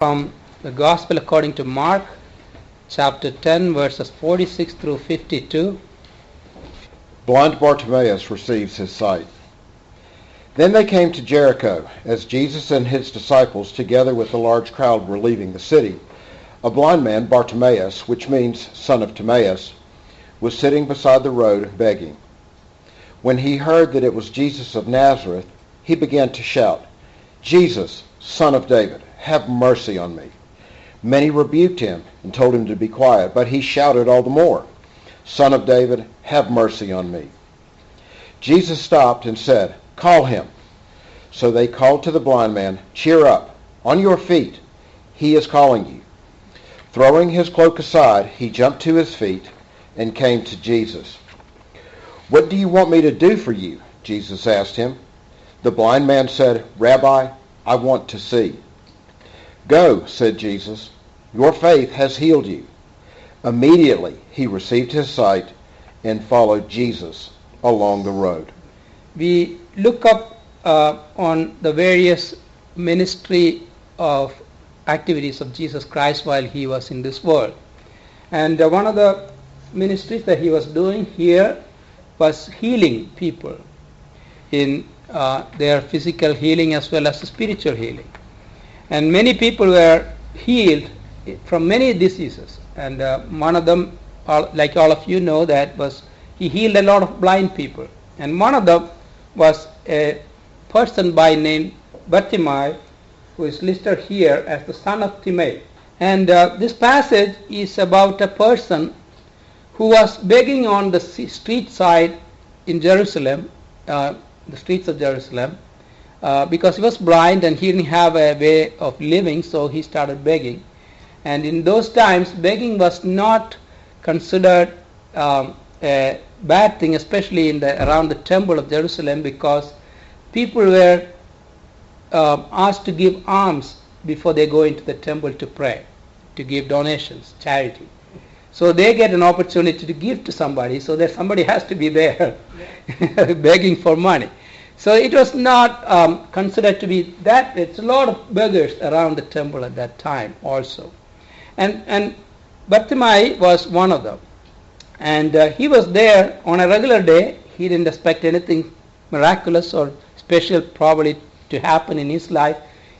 From the Gospel according to Mark, chapter 10, verses 46 through 52. Blind Bartimaeus receives his sight. Then they came to Jericho. As Jesus and his disciples, together with a large crowd, were leaving the city, a blind man, Bartimaeus, which means son of Timaeus, was sitting beside the road begging. When he heard that it was Jesus of Nazareth, he began to shout, "Jesus, Son of David, have mercy on me." Many rebuked him and told him to be quiet, but he shouted all the more, "Son of David, have mercy on me." Jesus stopped and said, "Call him." So they called to the blind man, "Cheer up, on your feet, he is calling you." Throwing his cloak aside, he jumped to his feet and came to Jesus. "What do you want me to do for you?" Jesus asked him. The blind man said, "Rabbi, I want to see." "Go," said Jesus, "your faith has healed you." Immediately he received his sight and followed Jesus along the road. We look up on the various ministry of activities of Jesus Christ while he was in this world. And one of the ministries that he was doing here was healing people in their physical healing as well as spiritual healing. And many people were healed from many diseases. And one of them, like all of you know, that was he healed a lot of blind people. And one of them was a person by name Bartimaeus, who is listed here as the son of Timaeus. And this passage is about a person who was begging on the street side in Jerusalem, the streets of Jerusalem, because he was blind and he didn't have a way of living, so he started begging. And in those times, begging was not considered a bad thing, especially around the temple of Jerusalem, because people were asked to give alms before they go into the temple to pray, to give donations, charity. So they get an opportunity to give to somebody, so that somebody has to be there begging for money. So it was not considered to be that. It's a lot of beggars around the temple at that time also. And Bartimaeus was one of them. And he was there on a regular day. He didn't expect anything miraculous or special probably to happen in his life.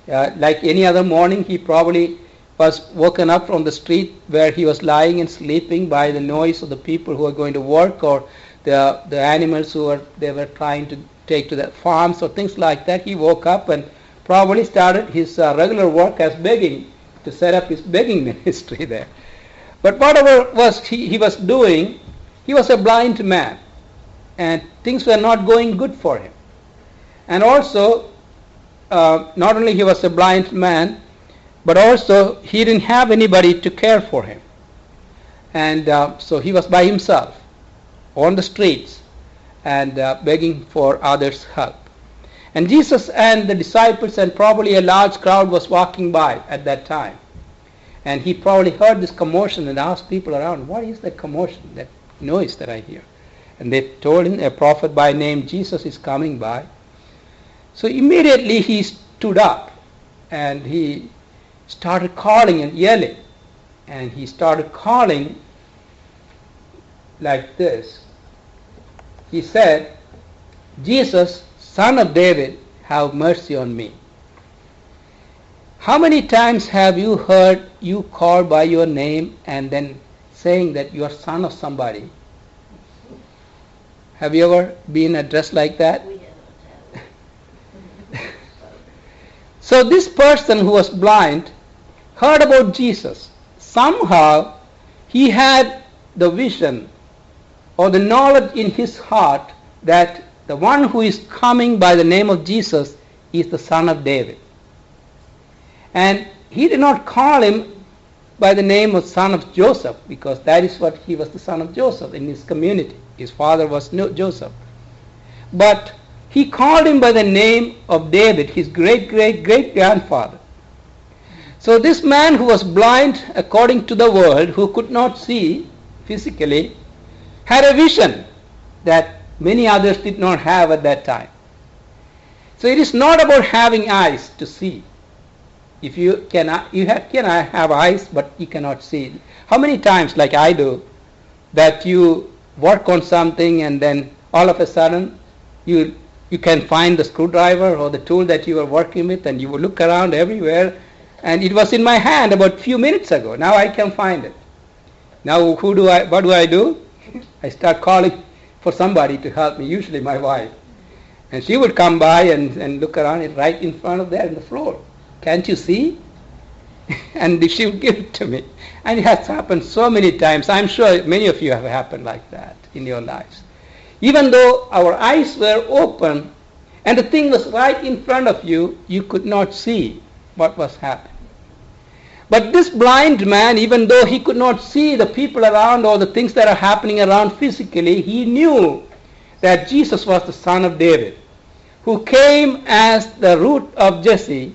Like any other morning, he probably was woken up from the street where he was lying and sleeping by the noise of the people who were going to work, or the animals they were trying to take to the farms or things like that. He woke up and probably started his regular work as begging, to set up his begging ministry there. But whatever he was doing, he was a blind man, and things were not going good for him. And also, not only he was a blind man, but also he didn't have anybody to care for him. And so he was by himself on the streets and begging for others' help. And Jesus and the disciples and probably a large crowd was walking by at that time. And he probably heard this commotion and asked people around, "What is that commotion, that noise that I hear?" And they told him, "A prophet by name Jesus is coming by." So immediately he stood up and he started calling and yelling. And he started calling like this. He said, "Jesus, Son of David, have mercy on me." How many times have you heard you called by your name and then saying that you are son of somebody? Have you ever been addressed like that? So this person who was blind heard about Jesus. Somehow he had the vision or the knowledge in his heart that the one who is coming by the name of Jesus is the Son of David. And he did not call him by the name of son of Joseph, because that is what he was, the son of Joseph in his community. His father was Joseph. But he called him by the name of David, his great-great-great-grandfather. So this man who was blind according to the world, who could not see physically, had a vision that many others did not have at that time. So it is not about having eyes to see. If you cannot, you can have eyes, but you cannot see. How many times, like I do, that you work on something and then all of a sudden you can find the screwdriver or the tool that you were working with, and you will look around everywhere, and it was in my hand about a few minutes ago. Now I can find it. Now what do? I start calling for somebody to help me, usually my wife. And she would come by and look around it right in front of there on the floor. Can't you see? And she would give it to me. And it has happened so many times. I'm sure many of you have happened like that in your lives. Even though our eyes were open and the thing was right in front of you, you could not see what was happening. But this blind man, even though he could not see the people around or the things that are happening around physically, he knew that Jesus was the Son of David, who came as the root of Jesse,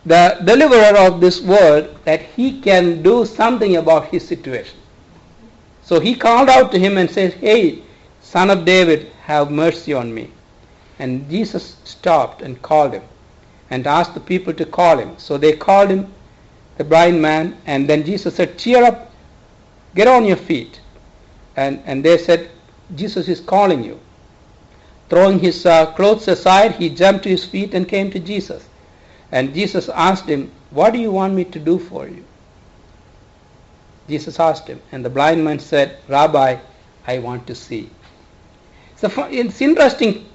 the deliverer of this world, that he can do something about his situation. So he called out to him and said, "Hey, Son of David, have mercy on me." And Jesus stopped and called him and asked the people to call him. So they called him, the blind man, and then Jesus said, "Cheer up, get on your feet." And they said, "Jesus is calling you." Throwing his clothes aside, he jumped to his feet and came to Jesus. And Jesus asked him, "What do you want me to do for you?" Jesus asked him, and the blind man said, "Rabbi, I want to see." So it's an interesting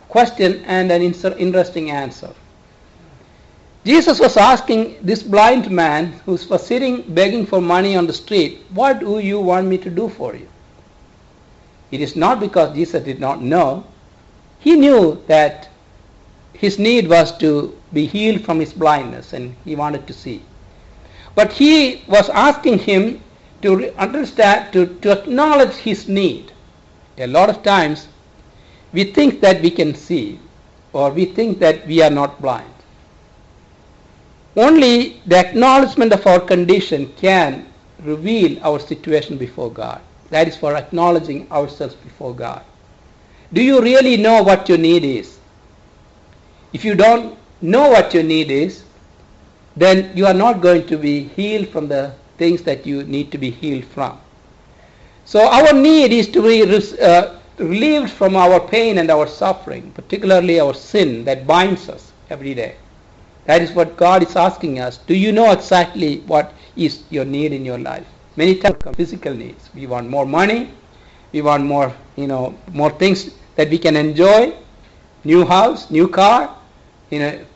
question and an interesting answer. Jesus was asking this blind man who was sitting begging for money on the street, "What do you want me to do for you?" It is not because Jesus did not know. He knew that his need was to be healed from his blindness, and he wanted to see. But he was asking him to understand, to acknowledge his need. A lot of times we think that we can see, or we think that we are not blind. Only the acknowledgement of our condition can reveal our situation before God. That is for acknowledging ourselves before God. Do you really know what your need is? If you don't know what your need is, then you are not going to be healed from the things that you need to be healed from. So our need is to be relieved from our pain and our suffering, particularly our sin that binds us every day. That is what God is asking us. Do you know exactly what is your need in your life? Many times physical needs. We want more money. We want more, more things that we can enjoy. New house, new car,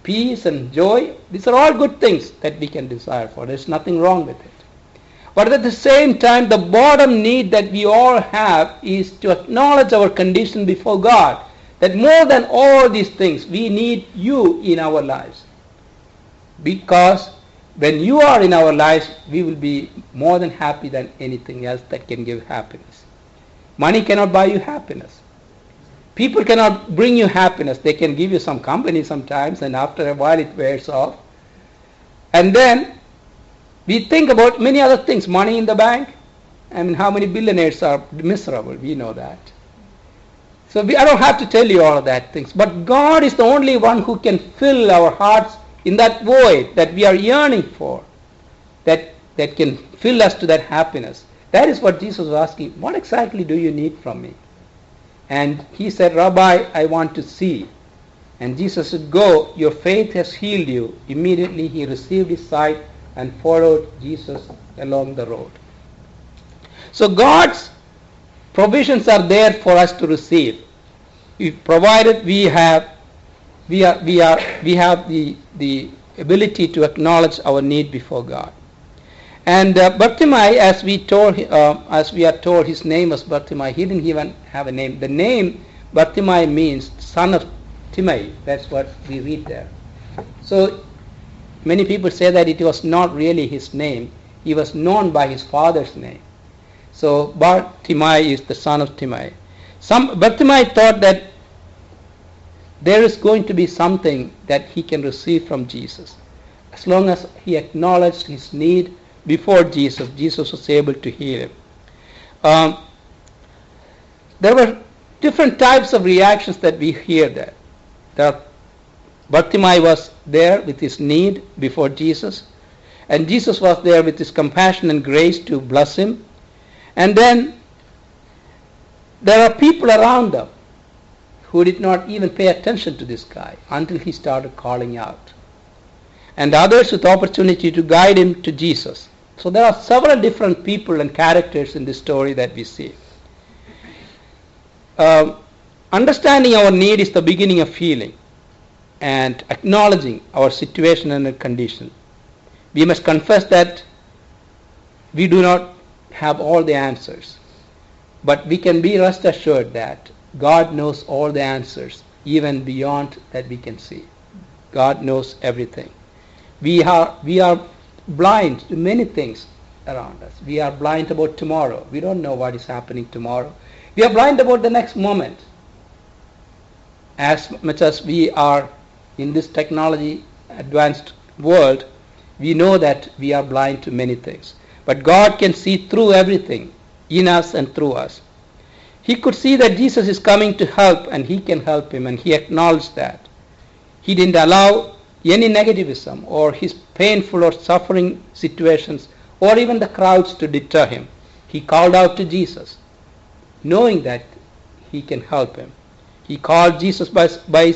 peace and joy. These are all good things that we can desire for. There's nothing wrong with it. But at the same time, the bottom need that we all have is to acknowledge our condition before God. That more than all these things, we need you in our lives. Because when you are in our lives, we will be more than happy than anything else that can give happiness. Money cannot buy you happiness. People cannot bring you happiness. They can give you some company sometimes, and after a while it wears off. And then we think about many other things. Money in the bank. I mean, how many billionaires are miserable? We know that. So I don't have to tell you all of that things. But God is the only one who can fill our hearts in that void that we are yearning for, that can fill us to that happiness. That is what Jesus was asking. What exactly do you need from me? And he said, "Rabbi, I want to see." And Jesus said, "Go, your faith has healed you." Immediately he received his sight and followed Jesus along the road. So God's provisions are there for us to receive, provided we have the ability to acknowledge our need before God. And Bartimaeus, as we are told, his name was Bartimaeus. He didn't even have a name. The name Bartimaeus means son of Timaeus. That's what we read there. So many people say that it was not really his name. He was known by his father's name. So Bartimaeus is the son of Timaeus. Bartimaeus thought that there is going to be something that he can receive from Jesus. As long as he acknowledged his need before Jesus, Jesus was able to heal him. There were different types of reactions that we hear there. Bartimaeus was there with his need before Jesus, and Jesus was there with his compassion and grace to bless him. And then there are people around them who did not even pay attention to this guy until he started calling out, and others with opportunity to guide him to Jesus. So there are several different people and characters in this story that we see. Understanding our need is the beginning of healing and acknowledging our situation and our condition. We must confess that we do not have all the answers, but we can be rest assured that God knows all the answers, even beyond that we can see. God knows everything. We are blind to many things around us. We are blind about tomorrow. We don't know what is happening tomorrow. We are blind about the next moment. As much as we are in this technology advanced world, we know that we are blind to many things. But God can see through everything in us and through us. He could see that Jesus is coming to help, and he can help him, and he acknowledged that. He didn't allow any negativism or his painful or suffering situations or even the crowds to deter him. He called out to Jesus, knowing that he can help him. He called Jesus by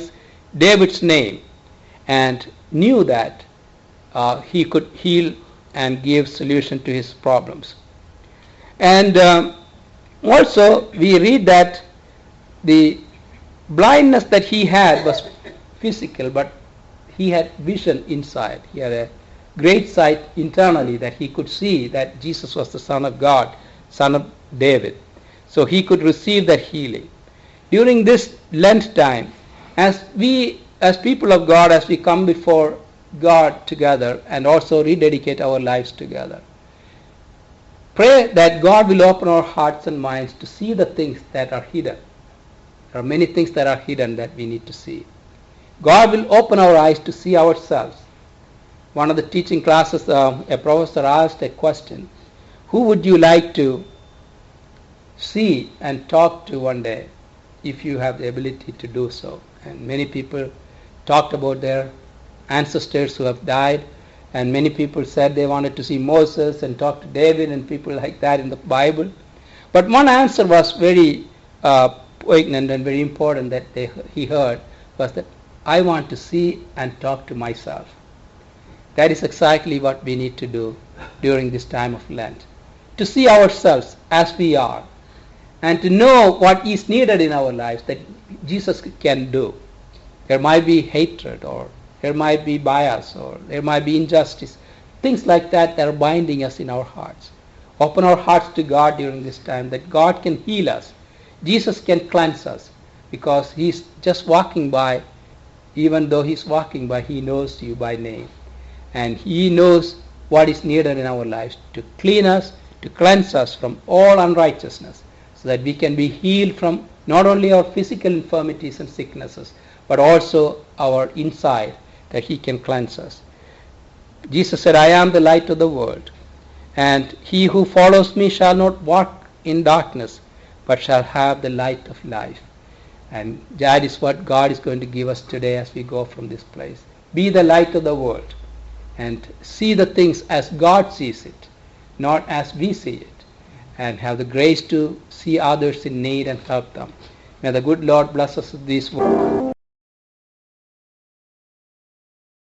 David's name and knew that he could heal and give solution to his problems. And also we read that the blindness that he had was physical, but he had vision inside. He had a great sight internally that he could see that Jesus was the Son of God, Son of David. So he could receive that healing. During this Lent time, as people of God, as we come before God together and also rededicate our lives together, pray that God will open our hearts and minds to see the things that are hidden. There are many things that are hidden that we need to see. God will open our eyes to see ourselves. One of the teaching classes, a professor asked a question: who would you like to see and talk to one day if you have the ability to do so? And many people talked about their ancestors who have died, and many people said they wanted to see Moses and talk to David and people like that in the Bible. But one answer was very poignant and very important that he heard, was that I want to see and talk to myself. That is exactly what we need to do during this time of Lent. To see ourselves as we are and to know what is needed in our lives that Jesus can do. There might be hatred, or there might be bias, or there might be injustice, things like that that are binding us in our hearts. Open our hearts to God during this time, that God can heal us. Jesus can cleanse us, because he's just walking by. Even though he's walking by, he knows you by name. And he knows what is needed in our lives to clean us, to cleanse us from all unrighteousness, so that we can be healed from not only our physical infirmities and sicknesses, but also our inside, that he can cleanse us. Jesus said, I am the light of the world, and he who follows me shall not walk in darkness, but shall have the light of life. And that is what God is going to give us today as we go from this place. Be the light of the world and see the things as God sees it, not as we see it, and have the grace to see others in need and help them. May the good Lord bless us with these words.